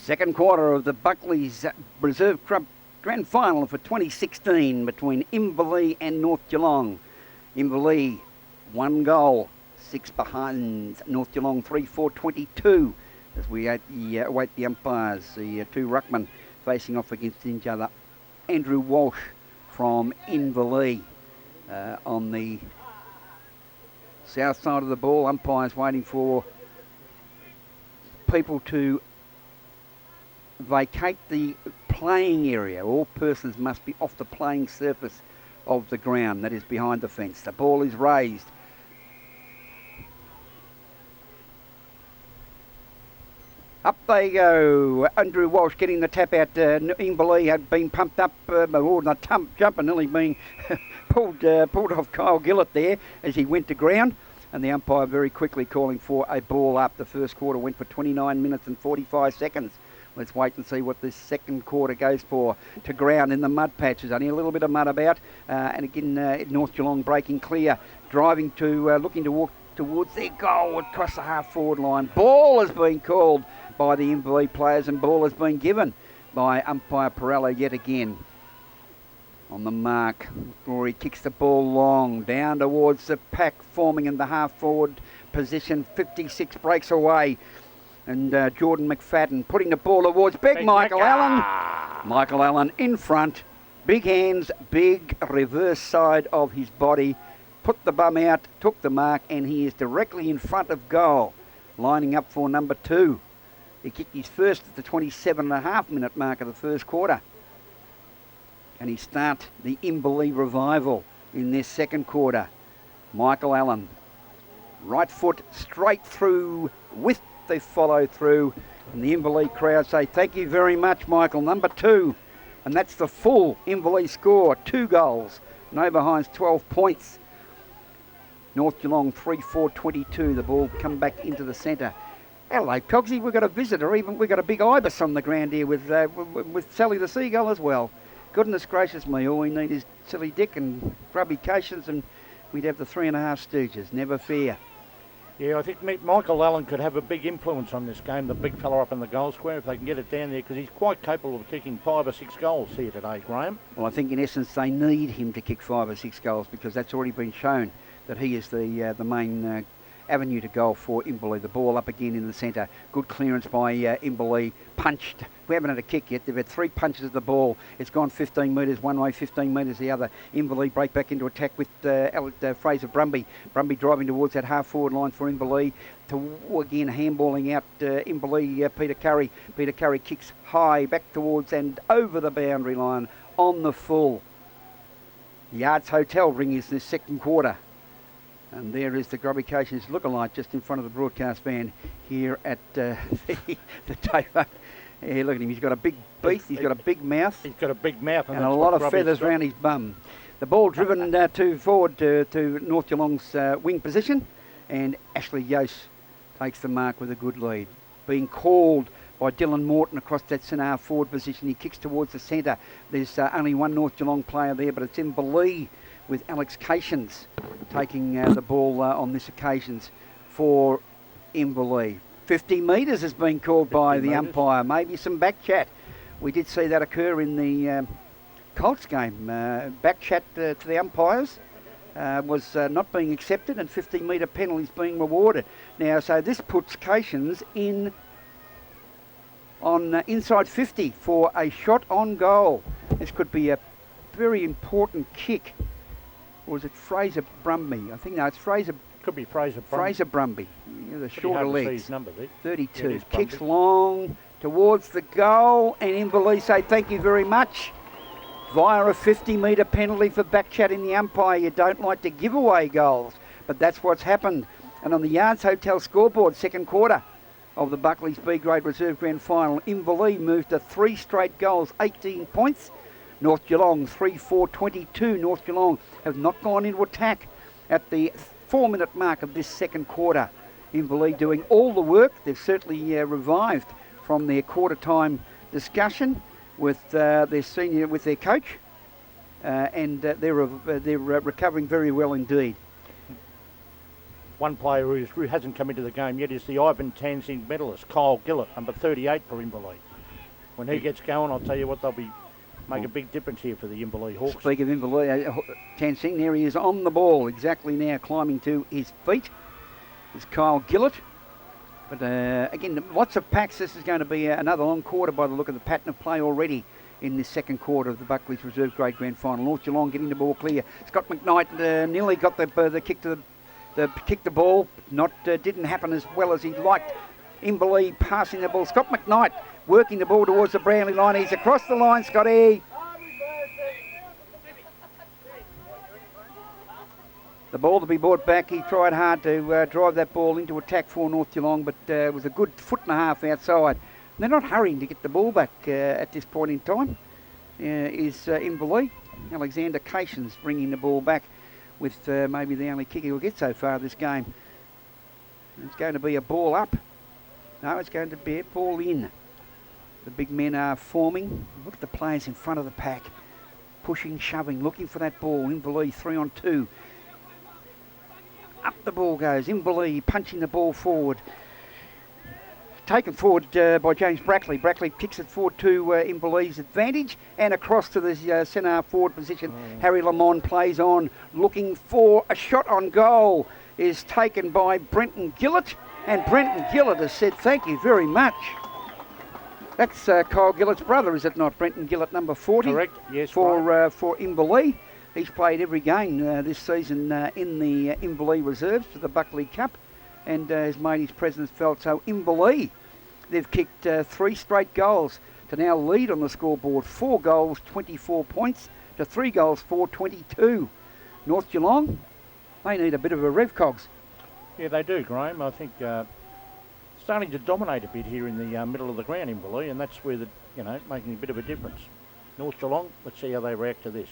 Second quarter of the Buckley's Reserve Club Grand Final for 2016 between Inverleigh and North Geelong. Inverleigh, 1 goal, 6 behind. North Geelong 3-4-22 as we await the umpires. The two ruckmen facing off against each other. Andrew Walsh from Inverleigh on the south side of the ball. Umpires waiting for people to vacate the playing area. All persons must be off the playing surface of the ground, that is behind the fence. The ball is raised. Up they go. Andrew Walsh getting the tap out. Inverleigh had been pumped up, or the jumper nearly being pulled off Kyle Gillett there as he went to ground. And the umpire very quickly calling for a ball up. The first quarter went for 29 minutes and 45 seconds. Let's wait and see what this second quarter goes for. To ground in the mud patches. Only a little bit of mud about. And again, North Geelong breaking clear. Driving to, looking to walk towards their goal across the half-forward line. Ball has been called by the Inverleigh players and ball has been given by umpire Perello yet again. On the mark, Rory kicks the ball long, down towards the pack, forming in the half-forward position. 56 breaks away. And Jordan McFadden putting the ball towards big Michael Allen. Michael Allen in front. Big hands, big reverse side of his body. Put the bum out, took the mark, and he is directly in front of goal, lining up for number 2. He kicked his first at the 27.5 minute mark of the first quarter. And he starts the Inverleigh revival in this second quarter. Michael Allen, right foot straight through with the follow through. And the Inverleigh crowd say, thank you very much, Michael. Number 2. And that's the full Inverleigh score. 2 goals. No behinds, 12 points. North Geelong 3-4-22. The ball come back into the centre. Hello, Cogsy. We've got a visitor. We've got a big ibis on the ground here with Sally the Seagull as well. Goodness gracious me, all we need is Silly Dick and Grubby Cations and we'd have the 3.5 Stooges, never fear. Yeah, I think Michael Allen could have a big influence on this game, the big fella up in the goal square, if they can get it down there, because he's quite capable of kicking 5 or 6 goals here today, Graham. Well, I think in essence they need him to kick 5 or 6 goals because that's already been shown that he is the main avenue to goal for Inverleigh. The ball up again in the centre. Good clearance by Inverleigh. Punched. We haven't had a kick yet. They've had 3 punches of the ball. It's gone 15 metres one way, 15 metres the other. Inverleigh break back into attack with Fraser Brumby. Brumby driving towards that half-forward line for Inverleigh. Again, handballing out Inverleigh, Peter Curry. Peter Curry kicks high back towards and over the boundary line on the full. The Arts Hotel ring is this second quarter. And there is the Grubby Cations lookalike just in front of the broadcast van here at the Taper. Yeah, look at him. He's got a big beak. He's got a big mouth. He's got a big mouth. And a lot of feathers around his bum. The ball driven forward to North Geelong's wing position. And Ashley Yost takes the mark with a good lead. Being called by Dylan Morton across that centre forward position. He kicks towards the centre. There's only one North Geelong player there, but it's Inverleigh with Alex Cations taking the ball on this occasion for Inverleigh. 50 metres has been called by the umpire. Maybe some back chat. We did see that occur in the Colts game. Back chat to the umpires was not being accepted and 50-metre penalties being rewarded. Now, so this puts Cations in on inside 50 for a shot on goal. This could be a very important kick. Or is it Fraser Brumby? I think no, it's Fraser. Could be Fraser Brumby. Fraser Brumby. The shorter legs. His number there. 32. Yeah, kicks long towards the goal, and Inverleigh say thank you very much. Via a 50-metre penalty for back chat in the umpire. You don't like to give away goals, but that's what's happened. And on the Yards Hotel scoreboard, second quarter of the Buckley's B-Grade Reserve Grand Final, Inverleigh moved to 3 straight goals, 18 points. North Geelong 3-4-22. North Geelong have not gone into attack at the 4-minute mark of this second quarter. Inverleigh doing all the work. They've certainly revived from their quarter-time discussion with their coach, and they're recovering very well indeed. One player who hasn't come into the game yet is the Ivan Tanzing medalist, Kyle Gillett, number 38 for Inverleigh. When he gets going, I'll tell you what, they'll make a big difference here for the Inverleigh Hawks. Speak of Inverleigh, Tansing, there he is on the ball exactly now, climbing to his feet. Is Kyle Gillett. But again, lots of packs. This is going to be another long quarter by the look of the pattern of play already in this second quarter of the Buckley's Reserve Grade Grand Final. North Geelong getting the ball clear. Scott McKnight nearly got the kick to the ball. Didn't happen as well as he'd liked. Inverleigh passing the ball. Scott McKnight working the ball towards the Brownlee line. He's across the line, Scotty. The ball to be brought back. He tried hard to drive that ball into attack for North Geelong, but it was a good foot and a half outside. They're not hurrying to get the ball back at this point in time. Is Inverleigh. Alexander Cations bringing the ball back with maybe the only kick he'll get so far this game. It's going to be a ball up. No, it's going to be a ball in. The big men are forming. Look at the players in front of the pack. Pushing, shoving, looking for that ball. Inverleigh 3 on 2. Up the ball goes. Inverleigh punching the ball forward. Taken forward by James Brackley. Brackley kicks it forward to Inverleigh's advantage and across to the centre forward position. Harry Lamond plays on, looking for a shot on goal. Is taken by Brenton Gillett, and Brenton Gillett has said thank you very much. That's Kyle Gillett's brother, is it not? Brenton Gillett, number 40. Correct, yes. For Inverleigh. He's played every game this season in the Inverleigh reserves for the Buckley Cup and has made his presence felt. So Inverleigh, they've kicked 3 straight goals to now lead on the scoreboard. 4 goals, 24 points to 3 goals, 22. North Geelong, they need a bit of a rev cogs. Yeah, they do, Graham. I think starting to dominate a bit here in the middle of the ground, Inverleigh, and that's where making a bit of a difference. North Geelong, let's see how they react to this.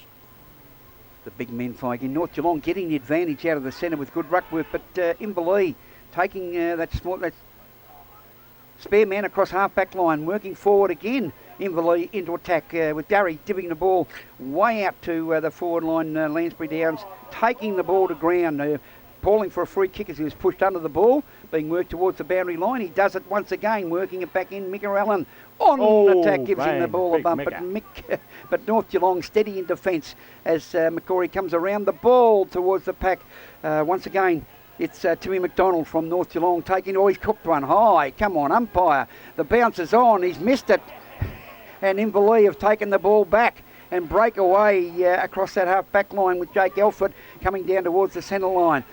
The big men fly again. North Geelong getting the advantage out of the centre with good ruck work, but Inverleigh taking that spare man across half-back line, working forward again. Inverleigh into attack with Darry divvying the ball way out to the forward line. Lansbury Downs taking the ball to ground. Pauling for a free kick as he was pushed under the ball, being worked towards the boundary line. He does it once again, working it back in. Mika Allen on attack, gives him the ball a bump. But North Geelong steady in defence as McCory comes around the ball towards the pack. Once again, it's Timmy McDonald from North Geelong taking, he's cooked one high. Come on, umpire. The bounce is on, he's missed it. And Inverleigh have taken the ball back and break away across that half-back line with Jake Elford coming down towards the centre line.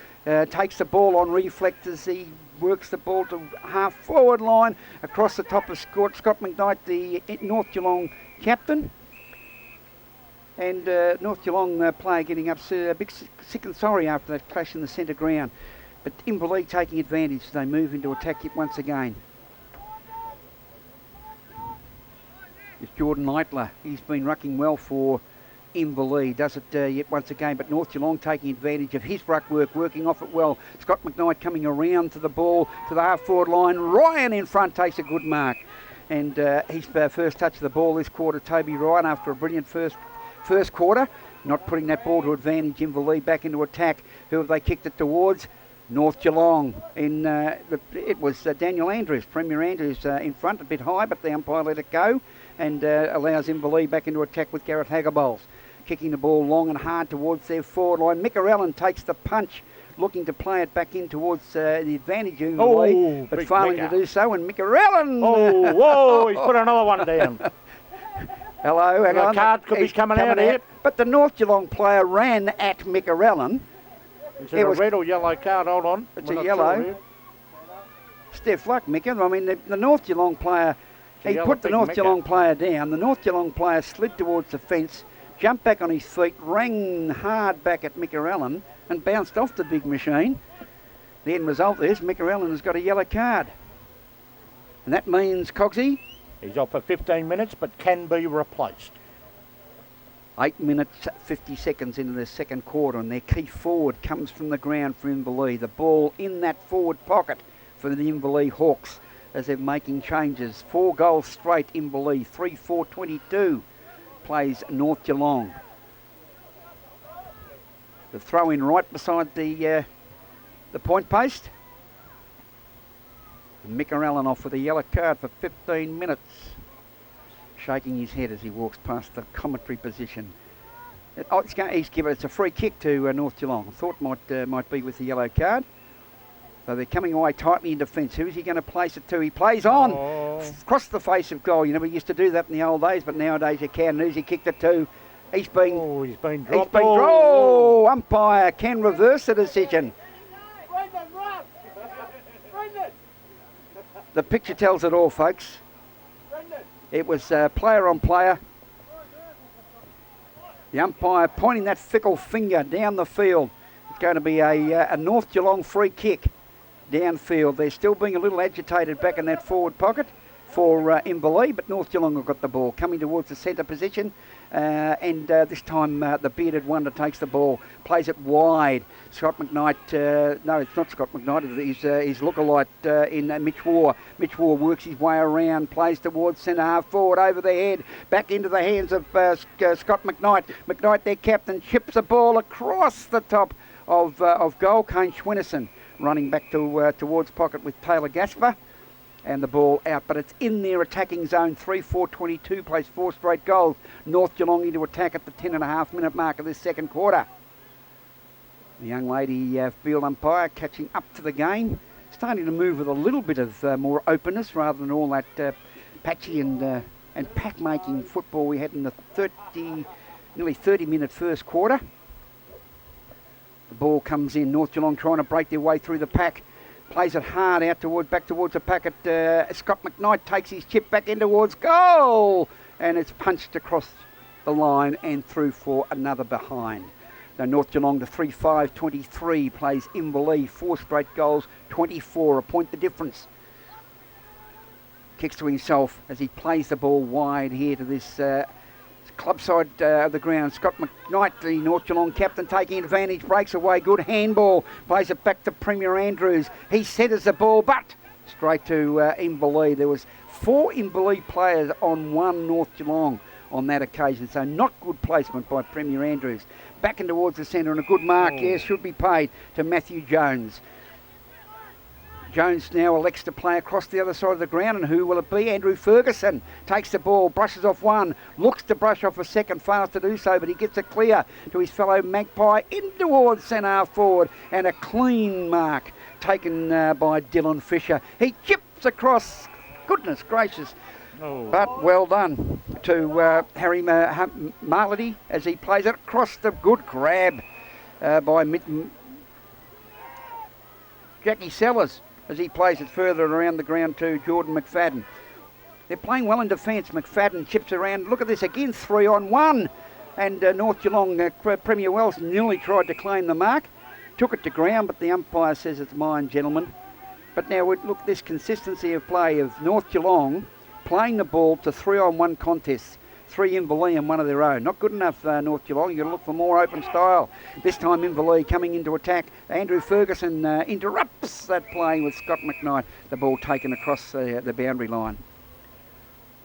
Takes the ball on reflex as he works the ball to half-forward line across the top of Scott McKnight, the North Geelong captain. And North Geelong player getting up a bit sick and sorry after that clash in the centre ground. But Inverleigh taking advantage as they move into attack yet once again. It's Jordan Lightler. He's been rucking well for Inverleigh. Does it yet once again, but North Geelong taking advantage of his ruck work, working off it well. Scott McKnight coming around to the ball, to the half-forward line. Ryan in front takes a good mark. And his first touch of the ball this quarter, Toby Ryan, after a brilliant first quarter. Not putting that ball to advantage. Inverleigh back into attack. Who have they kicked it towards? North Geelong. It was Daniel Andrews, Premier Andrews in front, a bit high, but the umpire let it go and allows Inverleigh back into attack with Gareth Haggerbols. Kicking the ball long and hard towards their forward line. Mika Allen takes the punch, looking to play it back in towards the advantage of Inverleigh, but failing to do so. And Mika Allen! Whoa, he's put another one down. Hello, hang on. The card could be coming out here. But the North Geelong player ran at Mika Allen. Is it a red or yellow card? Hold on. It's a yellow. Sure. Stiff luck, Mika. I mean, the North Geelong player, he put the North Geelong player down. The North Geelong player slid towards the fence, jumped back on his feet, rang hard back at Mika Allen and bounced off the big machine. The end result is Mika Allen has got a yellow card. And that means, Cogsy? He's off for 15 minutes, but can be replaced. 8 minutes, 50 seconds into the second quarter, and their key forward comes from the ground for Inverleigh. The ball in that forward pocket for the Inverleigh Hawks as they're making changes. 4 goals straight, Inverleigh. 3-4-22 plays North Geelong. The throw in right beside the point post. And Mika Allen off with a yellow card for 15 minutes. shaking his head as he walks past the commentary position. It's a free kick to North Geelong. Thought might be with the yellow card. So they're coming away tightly in defence. Who's he going to place it to? He plays on across the face of goal. You know, we used to do that in the old days, but nowadays you can. Who's he kicked it to? He's been dropped. Umpire can reverse the decision. The picture tells it all, folks. It was player on player. The umpire pointing that fickle finger down the field. It's going to be a North Geelong free kick downfield. They're still being a little agitated back in that forward pocket for Inverleigh, but North Geelong have got the ball coming towards the centre position, and this time the bearded wonder takes the ball, plays it wide. Scott McKnight, no, it's not Scott McKnight, it's his lookalike in Mitch Waugh. Mitch Waugh works his way around, plays towards centre half forward over the head, back into the hands of Scott McKnight. McKnight, their captain, chips the ball across the top of goal. Kane Schwinnison running back towards pocket with Taylor Gasper. And the ball out, but it's in their attacking zone. 3-4-22 plays 4 straight goals. North Geelong into attack at the 10.5 minute mark of this second quarter. The young lady field umpire catching up to the game, starting to move with a little bit of more openness rather than all that patchy and pack-making football we had in the nearly 30-minute first quarter. The ball comes in. North Geelong trying to break their way through the pack. Plays it hard out back towards the packet. Scott McKnight takes his chip back in towards goal, and it's punched across the line and through for another behind. Now North Geelong to 3-5-23 plays Inverleigh, 4 straight goals, 24, a point the difference. Kicks to himself as he plays the ball wide here to this club side of the ground. Scott McKnight, the North Geelong captain, taking advantage, breaks away, good handball, plays it back to Premier Andrews. He centres the ball, but straight to Inverleigh. There was 4 Inverleigh players on 1 North Geelong on that occasion, so not good placement by Premier Andrews. Back in towards the centre, and a good mark, should be paid to Matthew Jones. Jones now elects to play across the other side of the ground, and who will it be? Andrew Ferguson takes the ball, brushes off one, looks to brush off a second, fails to do so, but he gets it clear to his fellow Magpie in towards centre half forward, and a clean mark taken by Dylan Fisher. He chips across, goodness gracious, but well done to Harry Marlady as he plays it across the good grab by Jackie Sellers, as he plays it further around the ground to Jordan McFadden. They're playing well in defence. McFadden chips around. Look at this again, 3-on-1. And North Geelong, Premier Wells nearly tried to claim the mark. Took it to ground, but the umpire says it's mine, gentlemen. But now, look, this consistency of play of North Geelong playing the ball to 3-on-1 contests. 3 Inverleigh and 1 of their own. Not good enough, North Geelong. You've got to look for more open style. This time Inverleigh coming into attack. Andrew Ferguson interrupts that play with Scott McKnight. The ball taken across the boundary line.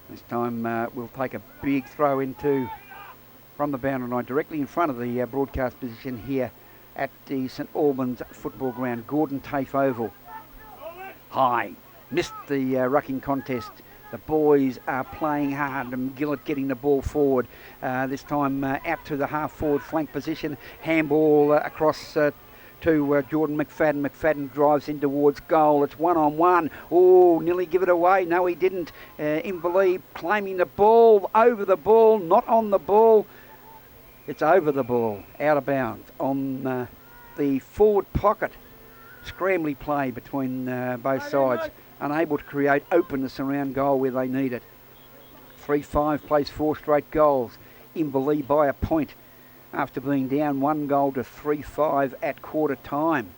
This time we'll take a big throw from the boundary line directly in front of the broadcast position here at the St Albans football ground. Gordon Tafe Oval. High. Missed the rucking contest. The boys are playing hard, and Gillett getting the ball forward. This time out to the half-forward flank position. Handball across to Jordan McFadden. McFadden drives in towards goal. It's 1-on-1. Oh, nearly give it away. No, he didn't. Inverleigh claiming the ball, over the ball, not on the ball. It's over the ball, out of bounds on the forward pocket. Scrambly play between both sides. Unable to create openness around goal where they need it. 3-5 plays 4 straight goals. Inverleigh by a point after being down 1 goal to 3-5 at quarter time.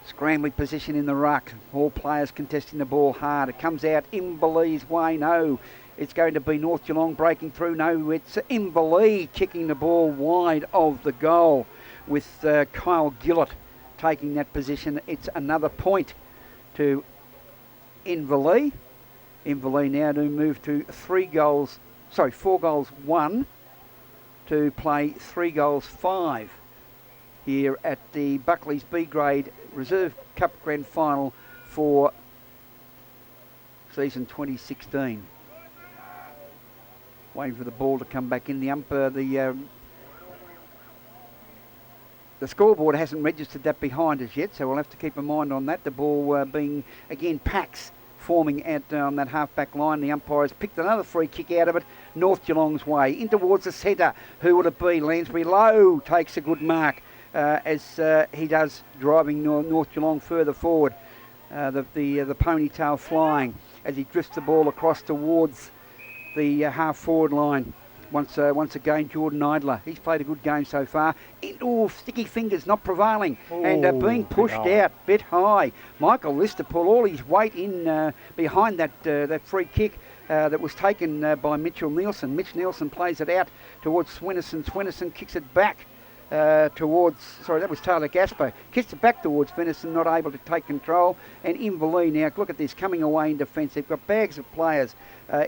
Scrambling position in the ruck. All players contesting the ball hard. It comes out Inverleigh's way. No, it's going to be North Geelong breaking through. No, it's Inverleigh kicking the ball wide of the goal with Kyle Gillett taking that position. It's another point to Inverleigh. Inverleigh now to move to 4 goals 1 to play 3 goals 5 here at the Buckley's B grade Reserve Cup Grand Final for season 2016. Waiting for the ball to come back in. The scoreboard hasn't registered that behind us yet, so we'll have to keep a mind on that. The ball being, again, packs forming out on that half-back line. The umpires picked another free kick out of it, North Geelong's way. In towards the centre. Who would it be? Lansbury Lowe takes a good mark as he does, driving North Geelong further forward. The ponytail flying as he drifts the ball across towards the half-forward line. Once again, Jordan Idler. He's played a good game so far. Sticky fingers, not prevailing. And being pushed out, bit high. Michael Lister pulled all his weight in behind that free kick that was taken by Mitchell Nielsen. Mitch Nielsen plays it out towards Swenison. Swenison kicks it back that was Taylor Gasper. Kicks it back towards Venison, not able to take control. And Inverleigh now, look at this, coming away in defence. They've got bags of players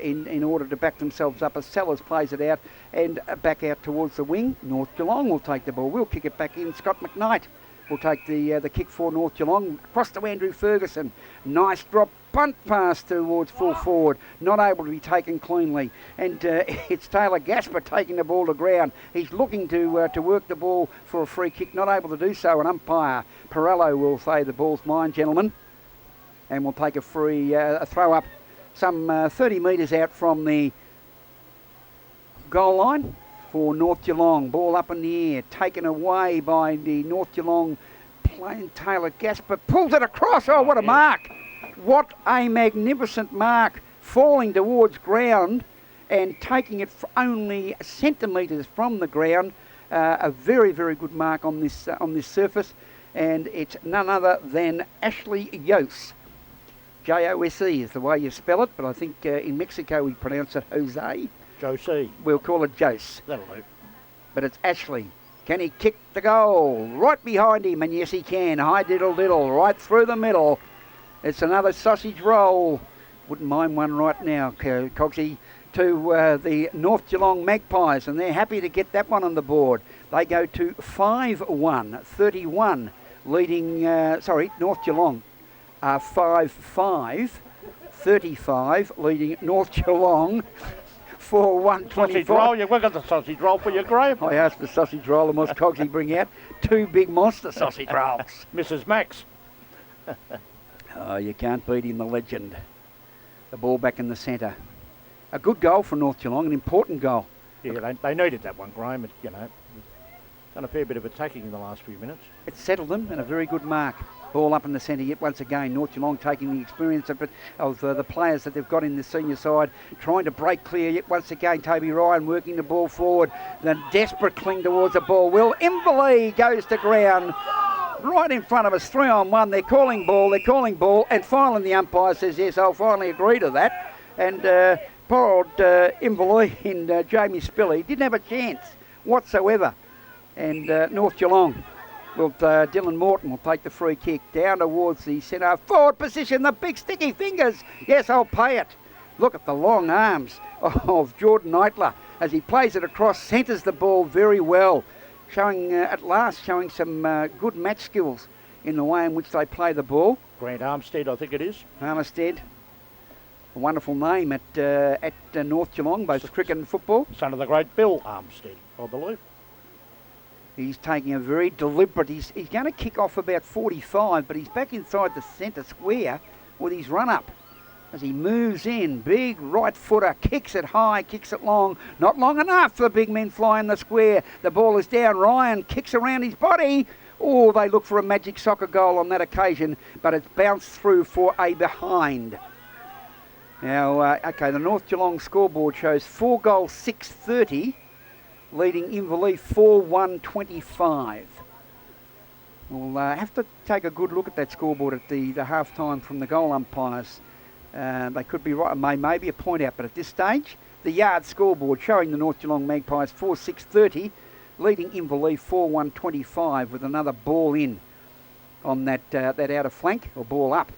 in order to back themselves up. As Sellers plays it out and back out towards the wing. North Geelong will take the ball. We'll kick it back in. Scott McKnight will take the kick for North Geelong. Across to Andrew Ferguson. Nice drop. Punt pass towards full forward, not able to be taken cleanly, and it's Taylor Gasper taking the ball to ground. He's looking to work the ball for a free kick, not able to do so. An umpire, Perello, will say the ball's mine, gentlemen, and we'll take a throw up some 30 metres out from the goal line for North Geelong. Ball up in the air, taken away by the North Geelong playing. Taylor Gasper pulls it across. Oh, what a mark! What a magnificent mark, falling towards ground and taking it only centimetres from the ground. A very, very good mark on this surface, and it's none other than Ashley Jose. J-O-S-E is the way you spell it, but I think in Mexico we pronounce it Jose. Jose. We'll call it Jose. That'll do. But it's Ashley. Can he kick the goal? Right behind him, and yes he can. High diddle diddle, right through the middle. It's another sausage roll. Wouldn't mind one right now, Cogsy, to the North Geelong Magpies, and they're happy to get that one on the board. They go to 5-1, 31, leading, North Geelong are 5-5, 35, leading North Geelong 4-1, 24. Sausage roll, we've got the sausage roll for you, Graham. I asked for sausage roll, and must Cogsy bring out 2 big monster sausage rolls. Mrs. Max. Oh, you can't beat him, the legend. The ball back in the centre. A good goal for North Geelong, an important goal. Yeah, they needed that one, Graham. Done a fair bit of attacking in the last few minutes. It settled them, and a very good mark. Ball up in the centre yet once again. North Geelong taking the experience of the players that they've got in the senior side, trying to break clear yet once again. Toby Ryan working the ball forward. The desperate cling towards the ball. Will Inverleigh goes to ground. Right in front of us, 3-on-1. They're calling ball, and finally the umpire says, yes, I'll finally agree to that. And poor old Inverleigh and Jamie Spilly didn't have a chance whatsoever. And North Geelong, Dylan Morton will take the free kick down towards the centre forward position. The big sticky fingers. Yes, I'll pay it. Look at the long arms of Jordan Eitler as he plays it across, centres the ball very well. Showing some good match skills in the way in which they play the ball. Grant Armstead, I think it is. Armstead, a wonderful name at North Geelong, both cricket and football. Son of the great Bill Armstead, I believe. He's taking a very deliberate. He's going to kick off about 45, but he's back inside the centre square with his run up. As he moves in, big right footer, kicks it high, kicks it long. Not long enough for the big men flying the square. The ball is down. Ryan kicks around his body. Oh, they look for a magic soccer goal on that occasion, but it's bounced through for a behind. Now, the North Geelong scoreboard shows 4 goals, 6-30, leading Inverleigh 4-1-25. We'll have to take a good look at that scoreboard at the half-time from the goal umpires. They could be right, maybe a point out, but at this stage, the yard scoreboard showing the North Geelong Magpies 4-6-30, leading Inverleigh 4-1-25 with another ball in on that outer flank, or ball up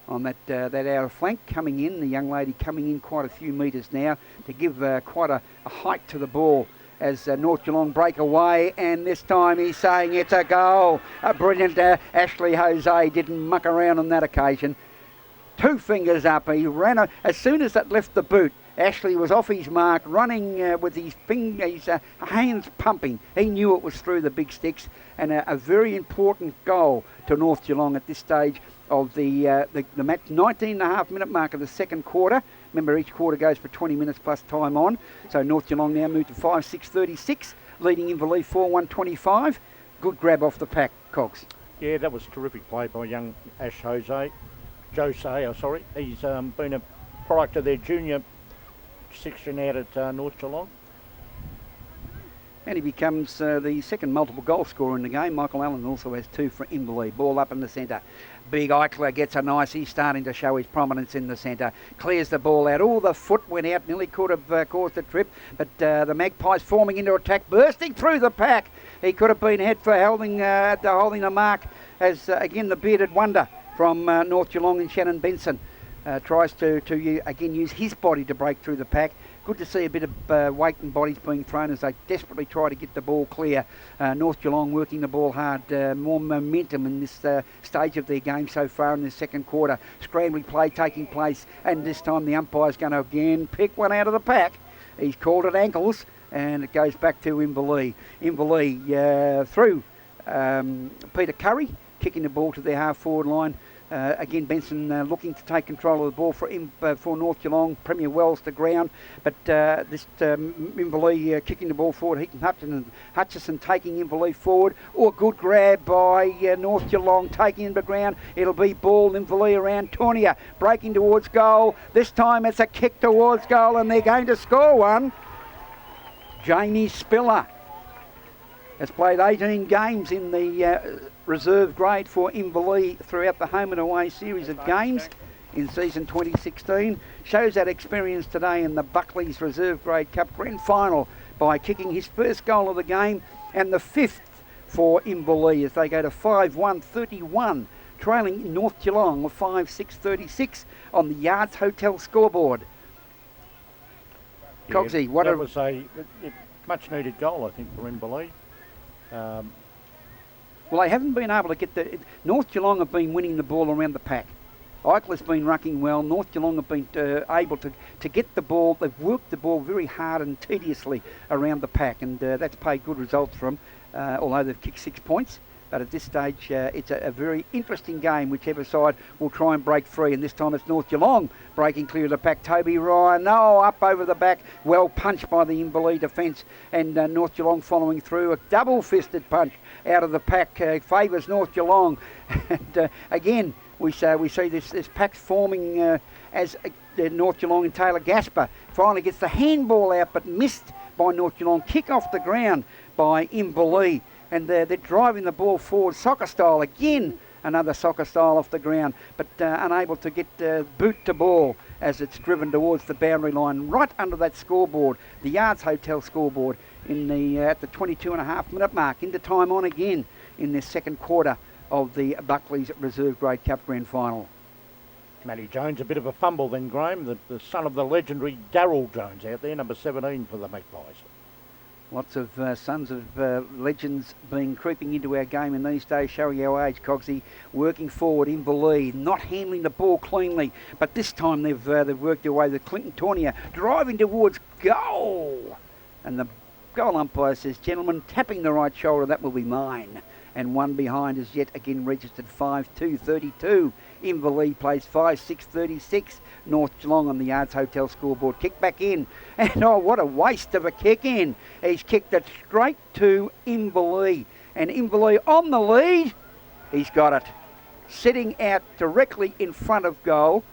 on that outer flank coming in. The young lady coming in quite a few metres now to give quite a height to the ball as North Geelong break away, and this time he's saying it's a goal. A brilliant Ashley Jose didn't muck around on that occasion. 2 fingers up. He ran as soon as that left the boot. Ashley was off his mark, running with his hands pumping. He knew it was through the big sticks, and a very important goal to North Geelong at this stage of the match. 19.5-minute mark of the second quarter. Remember, each quarter goes for 20 minutes plus time on. So North Geelong now moved to 5-6-36, leading Inverleigh 4-1-25. Good grab off the pack, Cogs. Yeah, that was terrific play by young Ash Jose. He's been a product of their junior section out at North Geelong. And he becomes the second multiple goal scorer in the game. Michael Allen also has 2 for Inverleigh. Ball up in the centre. Big Eichler gets a nice. He's starting to show his prominence in the centre. Clears the ball out. Oh, the foot went out. Nearly could have caused a trip. But the Magpies forming into attack. Bursting through the pack. He could have been head for holding the mark. As again the bearded wonder from North Geelong and Shannon Benson tries to again use his body to break through the pack. Good to see a bit of weight and bodies being thrown as they desperately try to get the ball clear. North Geelong working the ball hard. More momentum in this stage of their game so far in the second quarter. Scrambling play taking place, and this time the umpire's going to again pick one out of the pack. He's called it ankles, and it goes back to Inverleigh. Inverleigh through Peter Curry, kicking the ball to their half-forward line. Again, Benson looking to take control of the ball for North Geelong. Premier Wells to ground, but this Inverleigh kicking the ball forward. Heaton Hutchison taking Inverleigh forward. Oh, good grab by North Geelong, taking him to ground. It'll be ball Inverleigh around Tournier, breaking towards goal. This time it's a kick towards goal, and they're going to score one. Jamie Spiller has played 18 games in the reserve grade for Inverleigh throughout the home and away series of games in season 2016. Shows that experience today in the Buckley's Reserve Grade Cup Grand Final by kicking his first goal of the game and the 5th for Inverleigh as they go to 5-1-31, trailing North Geelong 5-6-36 on the Yards Hotel scoreboard. Yeah, Cogsy, that was a much needed goal, I think, for Inverleigh. Well, they haven't been able to get North Geelong have been winning the ball around the pack. Eichler's been rucking well. North Geelong have been able to get the ball. They've worked the ball very hard and tediously around the pack, and that's paid good results for them, although they've kicked 6 points. But at this stage, it's a very interesting game. Whichever side will try and break free. And this time it's North Geelong breaking clear of the pack. Toby Ryan, up over the back. Well punched by the Inverleigh defence. And North Geelong following through. A double-fisted punch out of the pack favours North Geelong. And again, we see this pack forming as North Geelong and Taylor Gasper finally gets the handball out, but missed by North Geelong. Kick off the ground by Inverleigh. And they're driving the ball forward, soccer style again. Another soccer style off the ground, but unable to get boot to ball as it's driven towards the boundary line, right under that scoreboard, the Yards Hotel scoreboard, at the 22.5-minute mark. Into time on again in this second quarter of the Buckley's Reserve Grade Cup Grand Final. Matty Jones, a bit of a fumble then, Graham. The son of the legendary Darryl Jones out there, number 17 for the Magpies. Lots of sons of legends being creeping into our game in these days, showing our age. Cogsy working forward, Inverleigh not handling the ball cleanly, but this time they've worked their way. The Clinton Tournier driving towards goal, and the goal umpire says, "Gentlemen, tapping the right shoulder, that will be mine." And one behind is yet again registered 5-2-32. Inverleigh plays 5-6-36. North Geelong on the Yards Hotel scoreboard. Kick back in. And what a waste of a kick in. He's kicked it straight to Inverleigh. And Inverleigh on the lead. He's got it. Sitting out directly in front of goal.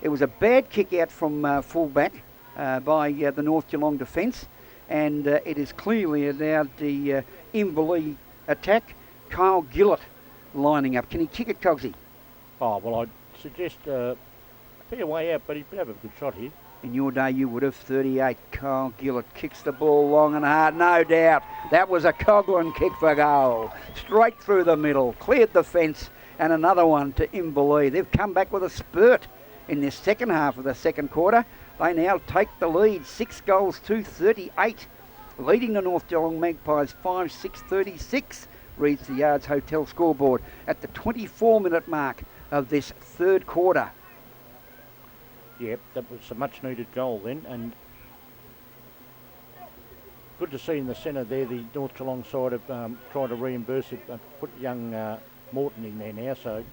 It was a bad kick out from fullback by the North Geelong defence. And it is clearly allowed the Inverleigh attack. Kyle Gillett lining up. Can he kick it, Cogsy? Oh, well, I'd suggest a fair way out, but he'd have a good shot here. In your day, you would have. 38. Kyle Gillett kicks the ball long and hard, no doubt. That was a Coghlan kick for goal. Straight through the middle, cleared the fence, and another one to Inverleigh. They've come back with a spurt in this second half of the second quarter. They now take the lead, 6-38, leading the North Geelong Magpies 5-6-36. Reads the Yards Hotel scoreboard at the 24-minute mark of this third quarter. Yep, that was a much needed goal then, and good to see in the centre there the North Geelong side of trying to reimburse it, put young Morton in there now, so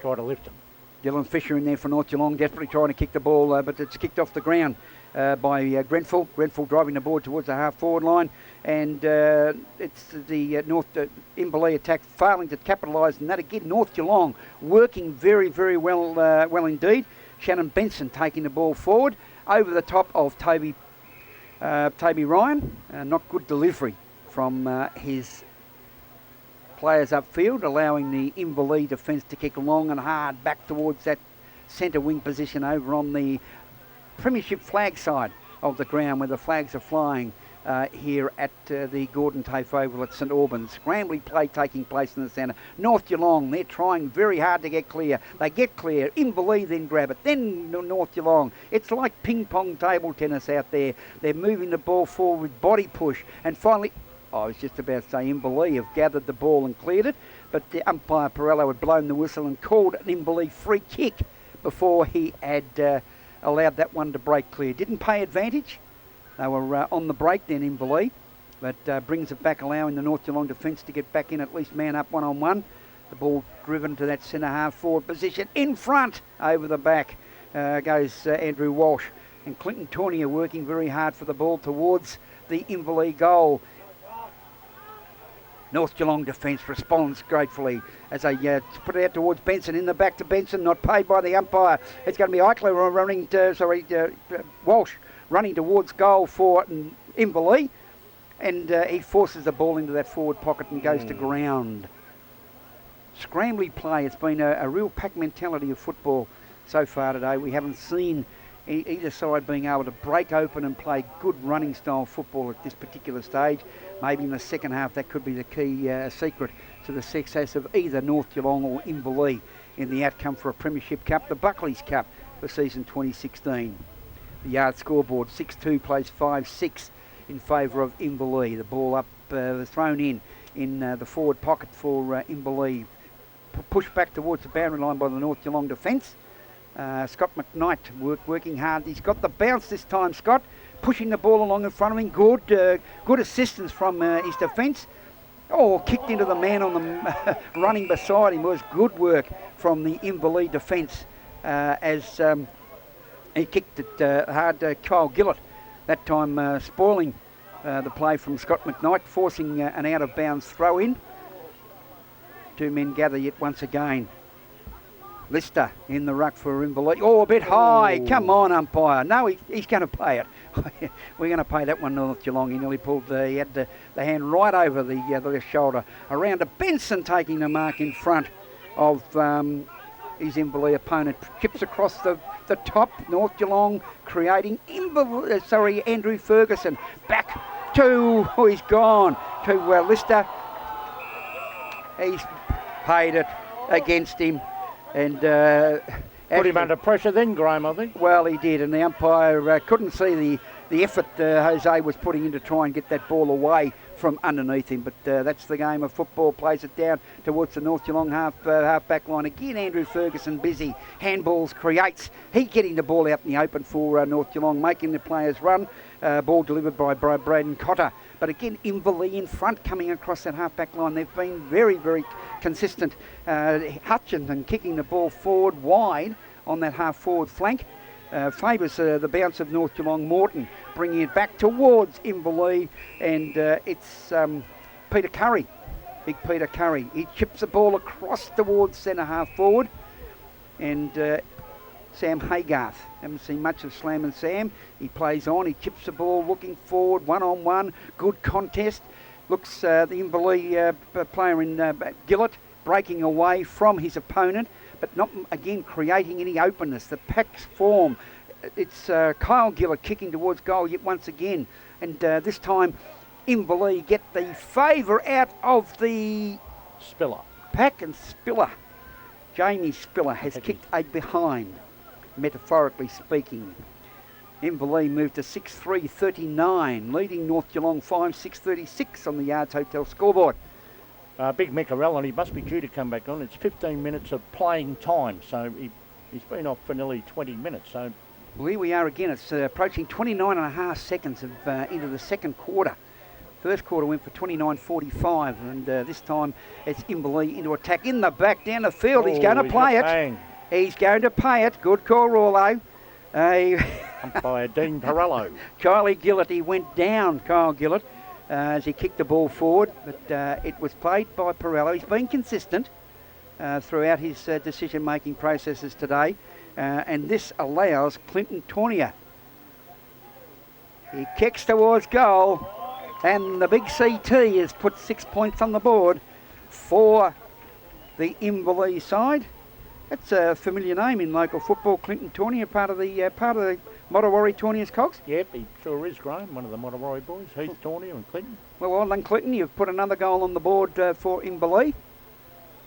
try to lift him. Dylan Fisher in there for North Geelong, desperately trying to kick the ball, but it's kicked off the ground by Grenfell. Grenfell driving the board towards the half-forward line, and it's the North Inverleigh attack failing to capitalise on that. Again, North Geelong working very, very well, well indeed. Shannon Benson taking the ball forward over the top of Toby Ryan. Not good delivery from his players upfield, allowing the Inverleigh defence to kick long and hard back towards that centre wing position over on the Premiership flag side of the ground, where the flags are flying here at the Gordon Tafe Oval at St Albans. Scrambling play taking place in the centre. North Geelong, they're trying very hard to get clear. They get clear. Inverleigh then grab it. Then North Geelong. It's like ping-pong table tennis out there. They're moving the ball forward with body push. And finally, I was just about to say Inverleigh have gathered the ball and cleared it, but the umpire Perello had blown the whistle and called an Inverleigh free kick before he had allowed that one to break clear. Didn't pay advantage. They were on the break then, Inverleigh, but brings it back, allowing the North Geelong defence to get back in, at least man up one-on-one. The ball driven to that centre half forward position. In front, over the back, goes Andrew Walsh. And Clinton Tournier working very hard for the ball towards the Inverleigh goal. North Geelong defence responds gratefully as they put it out towards Benson. In the back to Benson, not paid by the umpire. It's going to be Eichler running, Walsh running towards goal for Inverleigh. And he forces the ball into that forward pocket and goes to ground. Scrambly play. It's been a real pack mentality of football so far today. We haven't seen either side being able to break open and play good running style football at this particular stage. Maybe in the second half that could be the key secret to the success of either North Geelong or Inverleigh in the outcome for a Premiership Cup, the Buckley's Cup for season 2016. The Yard scoreboard 6-2 plays 5-6 in favour of Inverleigh. The ball up, thrown in the forward pocket for Inverleigh. Pushed back towards the boundary line by the North Geelong defence. Scott McKnight working hard. He's got the bounce this time, Scott. Pushing the ball along in front of him. Good assistance from his defence. Oh, kicked into the man on the running beside him. Was good work from the Inverleigh defence as he kicked it hard to Kyle Gillett. That time spoiling the play from Scott McKnight, forcing an out-of-bounds throw-in. Two men gather yet once again. Lister in the ruck for Inverleigh. Oh, a bit high. Come on, umpire. No, he's going to pay it. We're going to pay that one, North Geelong. He nearly pulled he had the hand right over the left shoulder. Around to Benson taking the mark in front of his Inverleigh opponent. Chips across the top. North Geelong creating Andrew Ferguson. Back to, he's gone, to Lister. He's paid it against him. And put him under pressure then, Graham, I think. Well, he did, and the umpire couldn't see the effort Jose was putting in to try and get that ball away from underneath him. But that's the game of football. Plays it down towards the North Geelong half back line. Again, Andrew Ferguson busy. Handballs creates. He getting the ball out in the open for North Geelong, making the players run. Ball delivered by Braden Cotter. But again, Inverleigh in front coming across that half-back line. They've been very, very consistent. Hutchinson kicking the ball forward wide on that half-forward flank. Favours the bounce of North Geelong. Morton bringing it back towards Inverleigh. And it's Peter Curry, big Peter Curry. He chips the ball across towards centre half-forward. And Sam Haygarth. Haven't seen much of Slam and Sam. He plays on. He chips the ball looking forward, one-on-one. Good contest. Looks the Inverleigh player in Gillett breaking away from his opponent, but not, again, creating any openness. The pack's form. It's Kyle Gillett kicking towards goal yet once again. And this time, Inverleigh get the favour out of the Spiller. Pack, and Spiller. Jamie Spiller has kicked a behind, metaphorically speaking. Inverleigh moved to 6-3-39, leading North Geelong 5-6-36 on the Yards Hotel scoreboard. Big Meccarell, and he must be due to come back on. It's 15 minutes of playing time, so he He's been off for nearly 20 minutes, so... Well, here we are again. It's approaching 29.5 seconds into the second quarter. First quarter went for 29.45, and this time it's Inverleigh into attack in the back down the field. He's going to play it. Bang. He's going to pay it. Good call, Rollo. Umpire Dean Perello. Kylie Gillett, he went down, Kyle Gillett, as he kicked the ball forward, but it was played by Perello. He's been consistent throughout his decision-making processes today, and this allows Clinton Tournier. He kicks towards goal, and the big CT has put 6 points on the board for the Inverleigh side. That's a familiar name in local football. Clinton Tournier, part of the Mottawarri Tourniers, Cogs. Yep, he sure is, Graham. One of the Mottawarri boys. Heath Tournier and Clinton. Well done, Clinton. You've put another goal on the board for Inverleigh.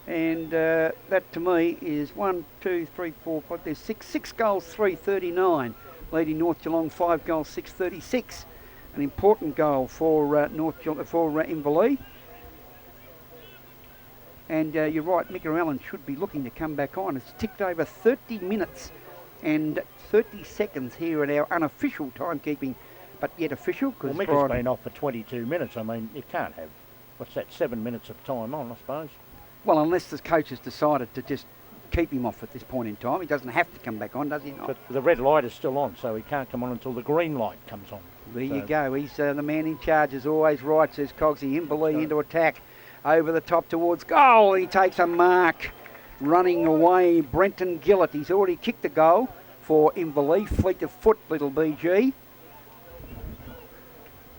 And that to me is 1, 2, 3, 4, 5. There's six goals, 339. Leading North Geelong 5 goals, 636. An important goal for Inverleigh. And you're right, Mika Allen should be looking to come back on. It's ticked over 30 minutes and 30 seconds here at our unofficial timekeeping, but yet official. Well, Mika's been off for 22 minutes. I mean, you can't have, 7 minutes of time on, I suppose. Well, unless the coach has decided to just keep him off at this point in time. He doesn't have to come back on, does he not? But the red light is still on, so he can't come on until the green light comes on. There you go. He's the man in charge, as always right, says Cogsy. Inverleigh into attack. Over the top towards goal. He takes a mark. Running away, Brenton Gillett. He's already kicked the goal for Inverleigh. Fleet of foot, little BG.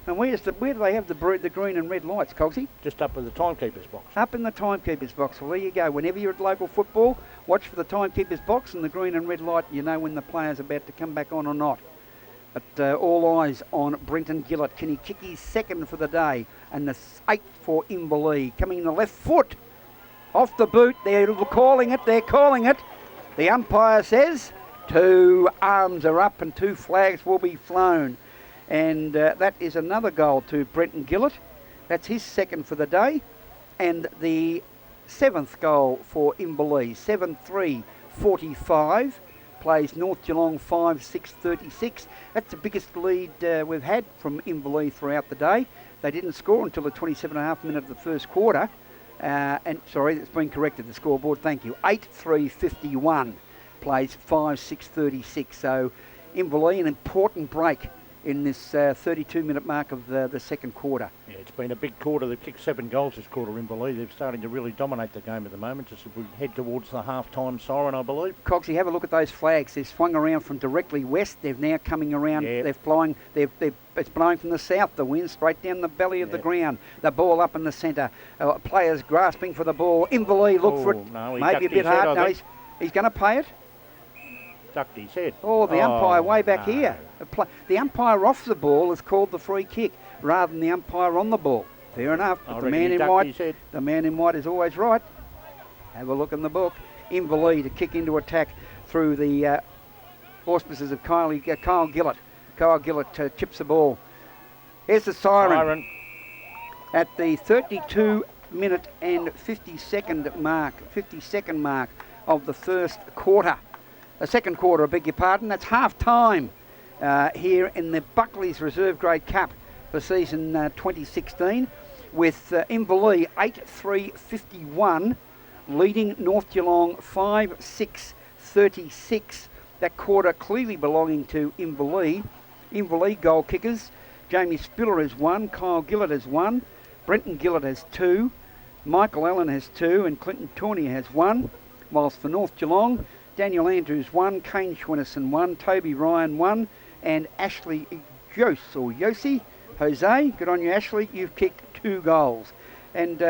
And where do they have the green and red lights, Cogsy? Just up with the timekeeper's box. Up in the timekeeper's box. Well, there you go. Whenever you're at local football, watch for the timekeeper's box and the green and red light. You know when the player's about to come back on or not. But all eyes on Brenton Gillett. Can he kick his second for the day? And the 8th for Inverleigh. Coming in the left foot. Off the boot. They're calling it. The umpire says 2 arms are up and 2 flags will be flown. And that is another goal to Brenton Gillett. That's his second for the day. And the 7th goal for Inverleigh. 7-3-45. Plays North Geelong 5-6-36. That's the biggest lead we've had from Inverleigh throughout the day. They didn't score until the 27.5 minute of the first quarter. Sorry, it's been corrected, the scoreboard, thank you. 8-3-51. Plays 5-6-36. So Inverleigh, an important break in this 32-minute mark of the second quarter. Yeah, it's been a big quarter. They've kicked 7 goals this quarter, Inverleigh. They're starting to really dominate the game at the moment as we head towards the half-time siren, I believe. Cogsy, have a look at those flags. They've swung around from directly west. They're now coming around. Yep. It's blowing from the south, the wind, straight down the belly of the ground. The ball up in the centre. Players grasping for the ball. Inverleigh look for it. No, maybe a bit hard. No, he's going to pay it. Ducked his head. Oh, the umpire way back here. The umpire off the ball has called the free kick rather than the umpire on the ball. Fair enough. But the man in white is always right. Have a look in the book. Inverleigh to kick into attack through the auspices of Kyle Gillett. Kyle Gillett chips the ball. Here's the siren. At the 32-minute and 50-second mark of the first quarter. The second quarter, I beg your pardon. That's half-time here in the Buckley's Reserve Grade Cup for season 2016 with Inverleigh 8-3-51 leading North Geelong 5-6-36. That quarter clearly belonging to Inverleigh. Inverleigh goal kickers. Jamie Spiller has 1, Kyle Gillett has 1, Brenton Gillett has 2, Michael Allen has 2 and Clinton Tournier has 1. Whilst for North Geelong, Daniel Andrews 1, Kane Schwinnison 1, Toby Ryan 1, and Ashley Jose, good on you, Ashley. You've kicked 2 goals. And